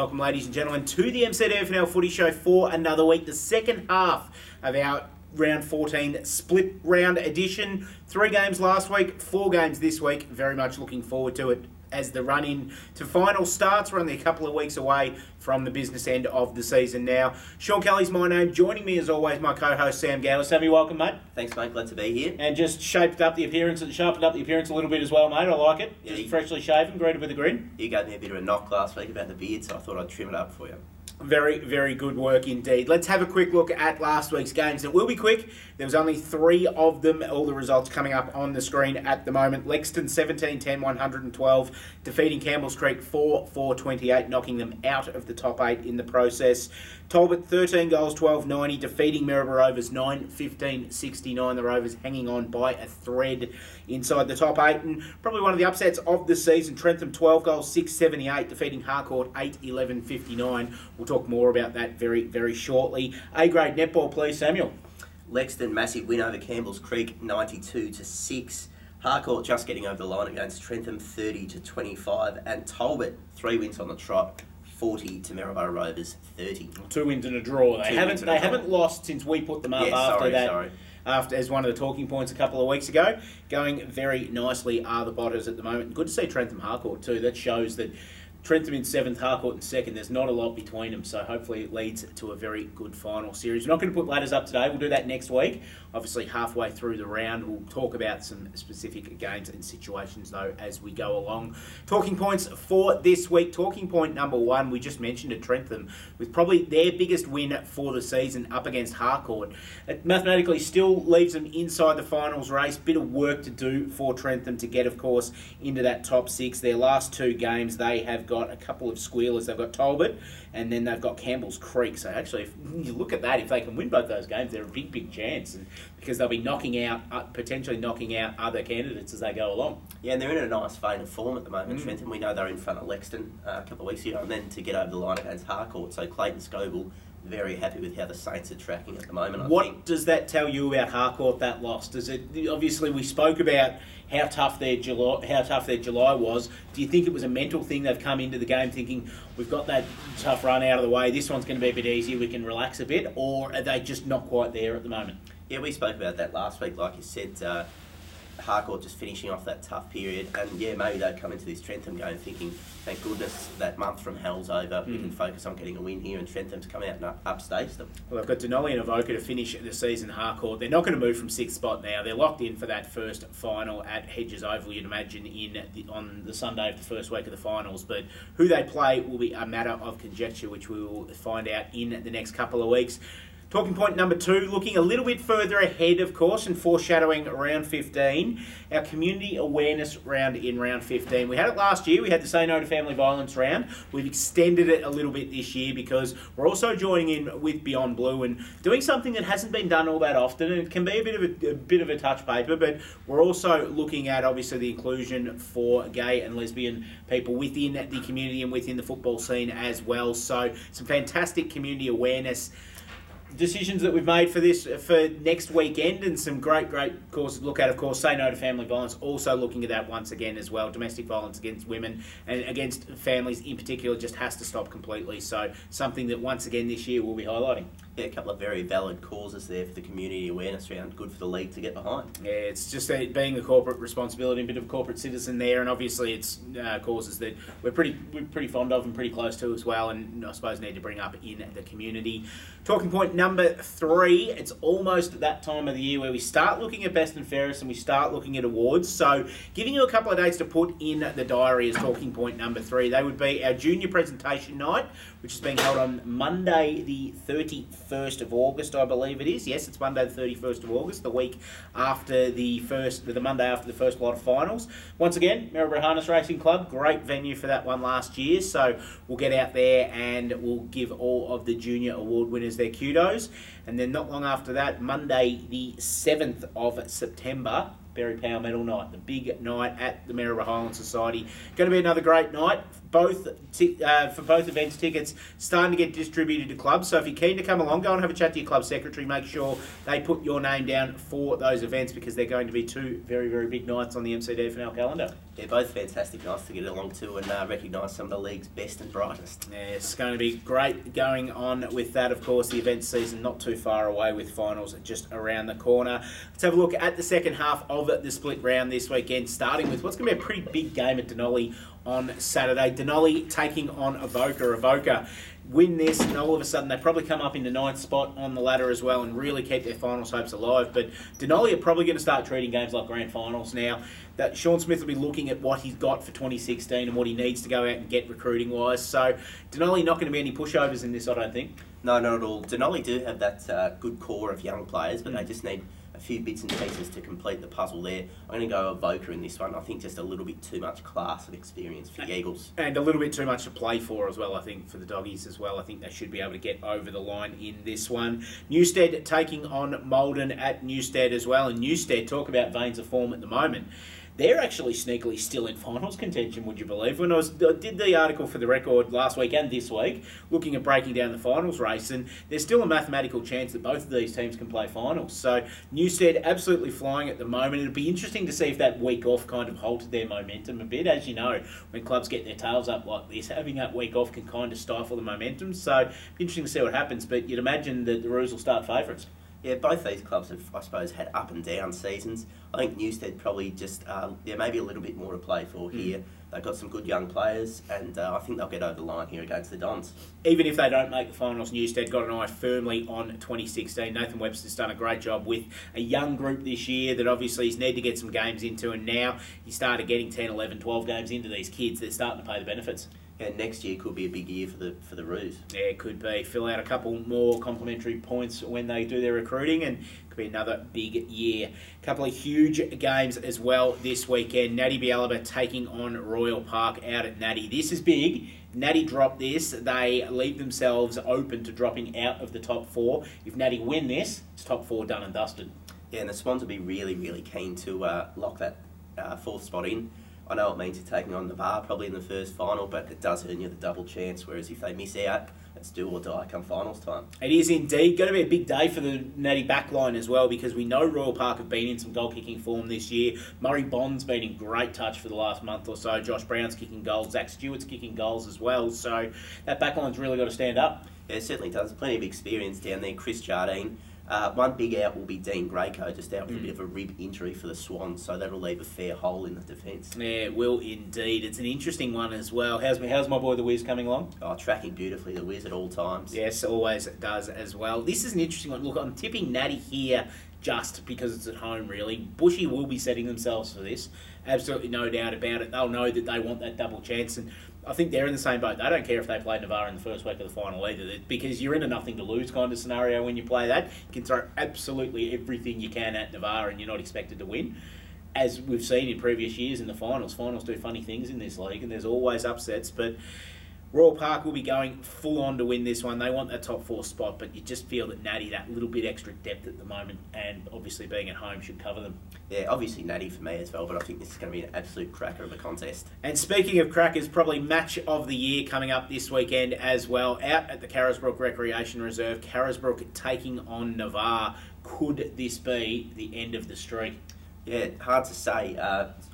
Welcome, ladies and gentlemen, to the MCDFNL Footy Show for another week, the second half of our Round 14 split round edition. 3 games last week, 4 games this week. Very much looking forward to it as the run-in to final starts. We're only a couple of weeks away from the business end of the season now. Shaun Kelly's my name. Joining me, as always, my co-host, Sam Gowers. Sammy, welcome, mate. Thanks, mate. Glad to be here. And just sharpened up the appearance a little bit as well, mate. I like it. Yeah, just freshly shaven, greeted with a grin. You gave me a bit of a knock last week about the beard, so I thought I'd trim it up for you. Very, very good work indeed. Let's have a quick look at last week's games. It will be quick. There was only 3 of them. All the results coming up on the screen at the moment. Lexington 17-10, 112, defeating Campbell's Creek 4-4-28, knocking them out of the top 8 in the process. Talbot 13 goals, 12-90, defeating Maryborough Rovers 9-15-69. The Rovers hanging on by a thread inside the top 8. And probably one of the upsets of the season, Trentham 12 goals, 6-78, defeating Harcourt 8-11-59. We'll talk more about that very, very shortly. A-grade netball, please, Samuel. Lexington, massive win over Campbell's Creek, 92-6. Harcourt just getting over the line against Trentham, 30-25. And Talbot, 3 wins on the trot, 40 to Maryborough Rovers, 30. 2 wins and a draw. They haven't lost since we put them up after as one of the talking points a couple of weeks ago. Going very nicely are the Botters at the moment. Good to see Trentham Harcourt too. That shows that Trentham in 7th, Harcourt in 2nd. There's not a lot between them, so hopefully it leads to a very good final series. We're not going to put ladders up today. We'll do that next week. Obviously, halfway through the round, we'll talk about some specific games and situations, though, as we go along. Talking points for this week. Talking point number 1, we just mentioned at Trentham, with probably their biggest win for the season up against Harcourt. It mathematically still leaves them inside the finals race. Bit of work to do for Trentham to get, of course, into that top 6. Their last 2 games, they have got a couple of squealers. They've got Talbot and then they've got Campbell's Creek. So actually, if you look at that, if they can win both those games, they're a big, big chance, and because they'll be potentially knocking out other candidates as they go along. Yeah, and they're in a nice vein of form at the moment. Trentham, we know they're in front of Lexington a couple of weeks ago, and then to get over the line against Harcourt. So Clayton Scoble, very happy with how the Saints are tracking at the moment. What does that tell you about Harcourt, that loss? Does it? Obviously, we spoke about how tough their July was. Do you think it was a mental thing? They've come into the game thinking, we've got that tough run out of the way, this one's going to be a bit easier, we can relax a bit, or are they just not quite there at the moment? Yeah, we spoke about that last week. Like you said, Harcourt just finishing off that tough period, and yeah, maybe they'd come into this Trentham game thinking, thank goodness that month from hell's over, we can focus on getting a win here, and Trentham's come out and upstage them. Well, they've got Denali and Avoca to finish the season. Harcourt, they're not going to move from 6th spot now. They're locked in for that first final at Hedges Oval, you'd imagine, on the Sunday of the first week of the finals, but who they play will be a matter of conjecture, which we will find out in the next couple of weeks. Talking point number 2, looking a little bit further ahead, of course, and foreshadowing round 15, our community awareness round in round 15. We had it last year. We had the Say No to Family Violence round. We've extended it a little bit this year because we're also joining in with Beyond Blue and doing something that hasn't been done all that often, and it can be a bit of a touch paper, but we're also looking at, obviously, the inclusion for gay and lesbian people within the community and within the football scene as well. So some fantastic community awareness decisions that we've made for next weekend, and some great courses to look at. Of course, Say No to Family Violence, also looking at that once again as well. Domestic violence against women and against families in particular just has to stop completely. So something that once again this year we'll be highlighting. Yeah, a couple of very valid causes there for the community awareness round. Good for the league to get behind. Yeah, it's just being a corporate responsibility, a bit of a corporate citizen there, and obviously it's causes that we're pretty fond of and pretty close to as well, and I suppose need to bring up in the community. Talking point number 3, it's almost that time of the year where we start looking at best and fairest and we start looking at awards. So giving you a couple of dates to put in the diary as talking point number 3. They would be our junior presentation night, which is being held on Monday the 31st of August, I believe it is. Yes, it's Monday the 31st of August, the week after the Monday after the first lot of finals. Once again, Maryborough Harness Racing Club, great venue for that one last year. So we'll get out there and we'll give all of the junior award winners their kudos. And then not long after that, Monday the 7th of September, Berry Power Medal Night, the big night at the Maryborough Highland Society. Going to be another great night. for both events, tickets starting to get distributed to clubs. So if you're keen to come along, go and have a chat to your club secretary. Make sure they put your name down for those events because they're going to be two very, very big nights on the MCDFNL calendar. Yeah, both fantastic nights to get along to and recognise some of the league's best and brightest. Yeah, it's going to be great going on with that. Of course, the event season not too far away with finals just around the corner. Let's have a look at the second half of the split round this weekend, starting with what's going to be a pretty big game at Denali on Saturday. Denali taking on Avoca. Avoca win this and all of a sudden they probably come up in the 9th spot on the ladder as well and really keep their finals hopes alive. But Denali are probably going to start treating games like grand finals now. That Shaun Smith will be looking at what he's got for 2016 and what he needs to go out and get recruiting wise. So Denali not going to be any pushovers in this, I don't think. No, not at all. Denali do have that good core of young players, but they just need a few bits and pieces to complete the puzzle there. I'm going to go Avoca in this one. I think just a little bit too much class and experience for the Eagles. And a little bit too much to play for as well, I think, for the Doggies as well. I think they should be able to get over the line in this one. Newstead taking on Maldon at Newstead as well. And Newstead, talk about veins of form at the moment. They're actually sneakily still in finals contention, would you believe? When I did the article for the Record last week and this week, looking at breaking down the finals race, and there's still a mathematical chance that both of these teams can play finals. So Newstead absolutely flying at the moment. It'll be interesting to see if that week off kind of halted their momentum a bit. As you know, when clubs get their tails up like this, having that week off can kind of stifle the momentum. So it'll be interesting to see what happens, but you'd imagine that the Roos will start favourites. Yeah, both these clubs have, I suppose, had up and down seasons. I think Newstead probably just, maybe a little bit more to play for here. They've got some good young players, and I think they'll get over the line here against the Dons. Even if they don't make the finals, Newstead got an eye firmly on 2016. Nathan Webster's done a great job with a young group this year that obviously he's need to get some games into, and now he started getting 10, 11, 12 games into these kids. They're starting to pay the benefits. And next year could be a big year for the Roos. Yeah, it could be. Fill out a couple more complimentary points when they do their recruiting, and could be another big year. A couple of huge games as well this weekend. Natty Bialaba taking on Royal Park out at Natty. This is big. Natty drop this, they leave themselves open to dropping out of the top 4. If Natty win this, it's top 4 done and dusted. Yeah, and the Swans will be really, really keen to lock that 4th spot in. I know it means you're taking on Navarre probably in the first final, but it does earn you the double chance, whereas if they miss out, it's do or die come finals time. It is indeed going to be a big day for the Natty backline as well, because we know Royal Park have been in some goal-kicking form this year. Murray Bond's been in great touch for the last month or so. Josh Brown's kicking goals. Zach Stewart's kicking goals as well. So that backline's really got to stand up. Yeah, it certainly does. Plenty of experience down there. Chris Jardine. One big out will be Dean Grayco, just out with a bit of a rib injury for the Swans, so that'll leave a fair hole in the defence. Yeah, it will indeed. It's an interesting one as well. How's my boy the Wiz coming along? Oh, tracking beautifully, the Wiz at all times. Yes, always does as well. This is an interesting one. Look, I'm tipping Natty here just because it's at home, really. Bushy will be setting themselves for this. Absolutely no doubt about it. They'll know that they want that double chance, and I think they're in the same boat. They don't care if they play Navarre in the first week of the final either, because you're in a nothing to lose kind of scenario when you play that. You can throw absolutely everything you can at Navarre and you're not expected to win. As we've seen in previous years in the finals do funny things in this league and there's always upsets, but Royal Park will be going full on to win this one. They want that top 4 spot, but you just feel that Natty, that little bit extra depth at the moment, and obviously being at home should cover them. Yeah, obviously Natty for me as well, but I think this is going to be an absolute cracker of a contest. And speaking of crackers, probably match of the year coming up this weekend as well. Out at the Carisbrook Recreation Reserve, Carisbrook taking on Navarre. Could this be the end of the streak? Yeah, hard to say.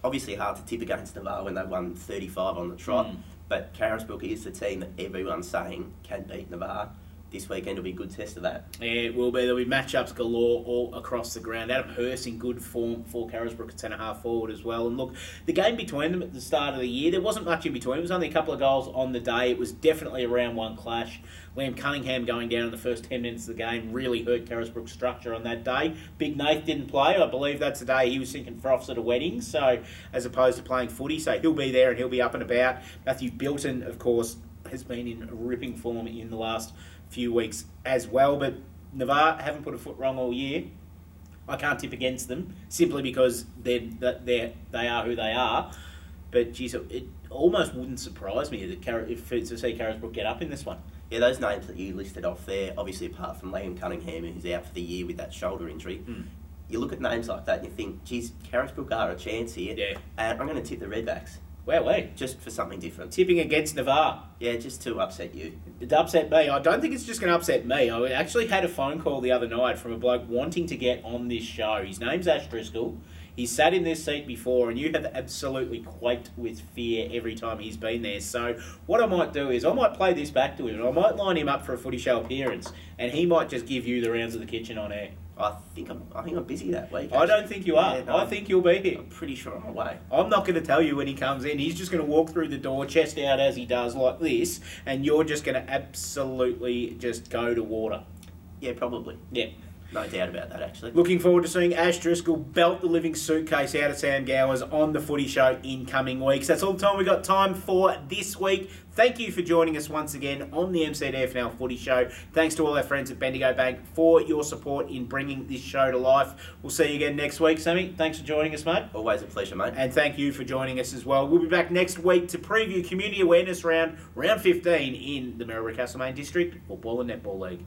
Obviously hard to tip against Navarre when they won 35 on the trot. But Carisbrook is the team that everyone's saying can beat Navarre. This weekend will be a good test of that. Yeah, it will be. There'll be matchups galore all across the ground. Adam Hurst in good form for Carisbrook at centre-half forward as well. And look, the game between them at the start of the year, there wasn't much in between. It was only a couple of goals on the day. It was definitely a round 1 clash. Liam Cunningham going down in the first 10 minutes of the game really hurt Carisbrook's structure on that day. Big Nath didn't play. I believe that's the day he was sinking froths at a wedding, so as opposed to playing footy. So he'll be there and he'll be up and about. Matthew Bilton, of course, has been in ripping form in the last few weeks as well, but Navarre haven't put a foot wrong all year. I can't tip against them simply because they are who they are. But geez, it almost wouldn't surprise me to see Carisbrook get up in this one. Yeah, those names that you listed off there, obviously apart from Liam Cunningham, who's out for the year with that shoulder injury, you look at names like that and you think, geez, Carisbrook are a chance here. Yeah. And I'm going to tip the Redbacks. Wowee. Just for something different. Tipping against Navarre. Yeah, just to upset you. It upset me. I don't think it's just going to upset me. I actually had a phone call the other night from a bloke wanting to get on this show. His name's Ash Driscoll. He's sat in this seat before, and you have absolutely quaked with fear every time he's been there. So what I might do is I might play this back to him, and I might line him up for a footy show appearance, and he might just give you the rounds of the kitchen on air. I think I'm busy that week. I don't think you are. Yeah, no, I think you'll be here. I'm pretty sure I'm away. I'm not going to tell you when he comes in. He's just going to walk through the door, chest out as he does, like this, and you're just going to absolutely just go to water. Yeah, probably. Yeah. No doubt about that, actually. Looking forward to seeing Ash Driscoll belt the living suitcase out of Sam Gowers on the Footy Show in coming weeks. That's all the time we've got time for this week. Thank you for joining us once again on the MCDFNL Footy Show. Thanks to all our friends at Bendigo Bank for your support in bringing this show to life. We'll see you again next week, Sammy. Thanks for joining us, mate. Always a pleasure, mate. And thank you for joining us as well. We'll be back next week to preview Community Awareness Round 15 in the Maryborough Castlemaine District Football and Netball League.